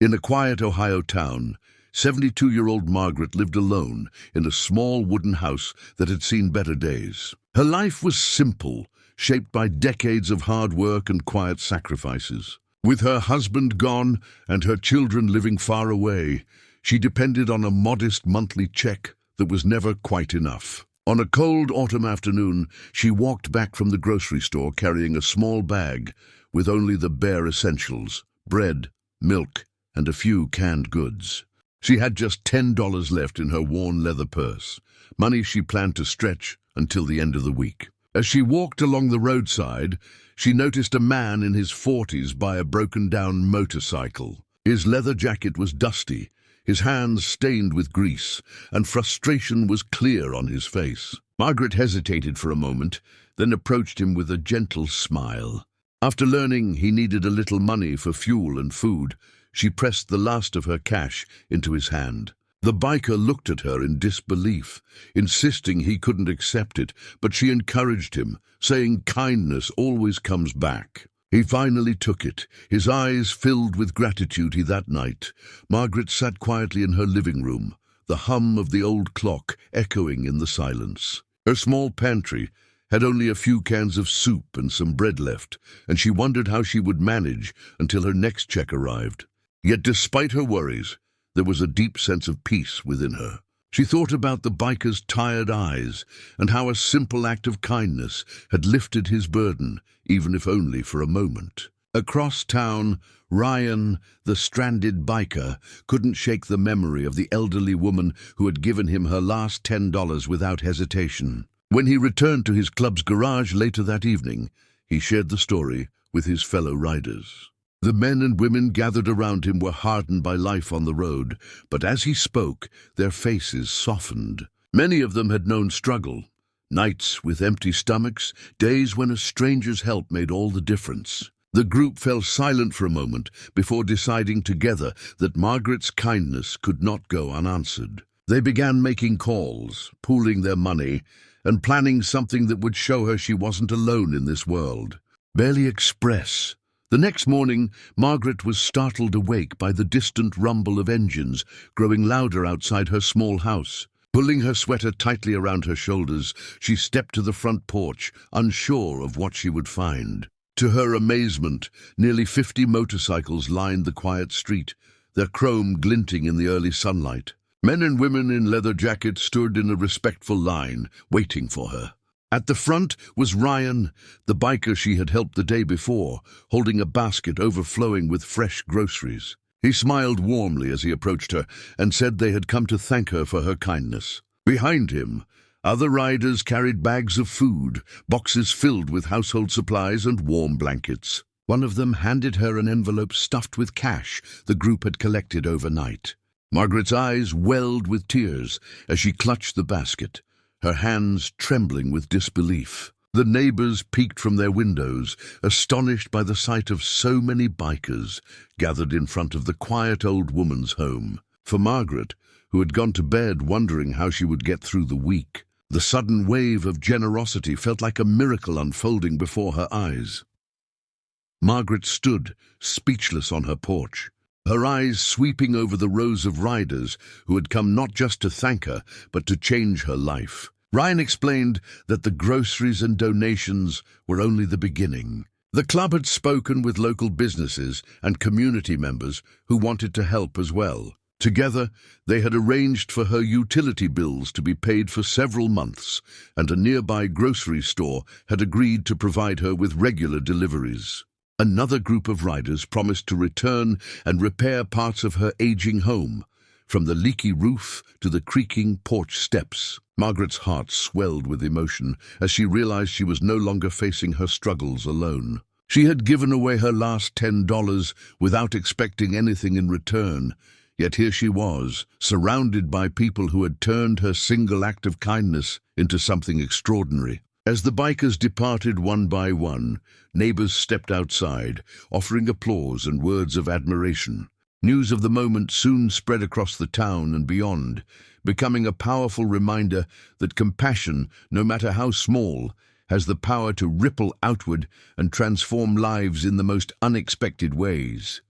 In a quiet Ohio town, 72-year-old Margaret lived alone in a small wooden house that had seen better days. Her life was simple, shaped by decades of hard work and quiet sacrifices. With her husband gone and her children living far away, she depended on a modest monthly check that was never quite enough. On a cold autumn afternoon, she walked back from the grocery store carrying a small bag with only the bare essentials: bread, milk, and a few canned goods. She had just $10 left in her worn leather purse, money she planned to stretch until the end of the week. As she walked along the roadside, she noticed a man in his 40s by a broken-down motorcycle. His leather jacket was dusty, his hands stained with grease, and frustration was clear on his face. Margaret hesitated for a moment, then approached him with a gentle smile. After learning he needed a little money for fuel and food, she pressed the last of her cash into his hand. The biker looked at her in disbelief, insisting he couldn't accept it, but she encouraged him, saying kindness always comes back. He finally took it, his eyes filled with gratitude. That night, Margaret sat quietly in her living room, the hum of the old clock echoing in the silence. Her small pantry had only a few cans of soup and some bread left, and she wondered how she would manage until her next check arrived. Yet despite her worries, there was a deep sense of peace within her. She thought about the biker's tired eyes and how a simple act of kindness had lifted his burden, even if only for a moment. Across town, Ryan, the stranded biker, couldn't shake the memory of the elderly woman who had given him her last $10 without hesitation. When he returned to his club's garage later that evening, he shared the story with his fellow riders. The men and women gathered around him were hardened by life on the road, but as he spoke, their faces softened. Many of them had known struggle, nights with empty stomachs, days when a stranger's help made all the difference. The group fell silent for a moment before deciding together that Margaret's kindness could not go unanswered. They began making calls, pooling their money, and planning something that would show her she wasn't alone in this world. Barely express. The next morning, Margaret was startled awake by the distant rumble of engines growing louder outside her small house. Pulling her sweater tightly around her shoulders, she stepped to the front porch, unsure of what she would find. To her amazement, nearly 50 motorcycles lined the quiet street, their chrome glinting in the early sunlight. Men and women in leather jackets stood in a respectful line, waiting for her. At the front was Ryan, the biker she had helped the day before, holding a basket overflowing with fresh groceries. He smiled warmly as he approached her and said they had come to thank her for her kindness. Behind him, other riders carried bags of food, boxes filled with household supplies and warm blankets. One of them handed her an envelope stuffed with cash the group had collected overnight. Margaret's eyes welled with tears as she clutched the basket, her hands trembling with disbelief. The neighbors peeked from their windows, astonished by the sight of so many bikers gathered in front of the quiet old woman's home. For Margaret, who had gone to bed wondering how she would get through the week, the sudden wave of generosity felt like a miracle unfolding before her eyes. Margaret stood, speechless on her porch, her eyes sweeping over the rows of riders who had come not just to thank her, but to change her life. Ryan explained that the groceries and donations were only the beginning. The club had spoken with local businesses and community members who wanted to help as well. Together, they had arranged for her utility bills to be paid for several months, and a nearby grocery store had agreed to provide her with regular deliveries. Another group of riders promised to return and repair parts of her aging home, from the leaky roof to the creaking porch steps. Margaret's heart swelled with emotion as she realized she was no longer facing her struggles alone. She had given away her last $10 without expecting anything in return, yet here she was, surrounded by people who had turned her single act of kindness into something extraordinary. As the bikers departed one by one, neighbors stepped outside, offering applause and words of admiration. News of the moment soon spread across the town and beyond, becoming a powerful reminder that compassion, no matter how small, has the power to ripple outward and transform lives in the most unexpected ways.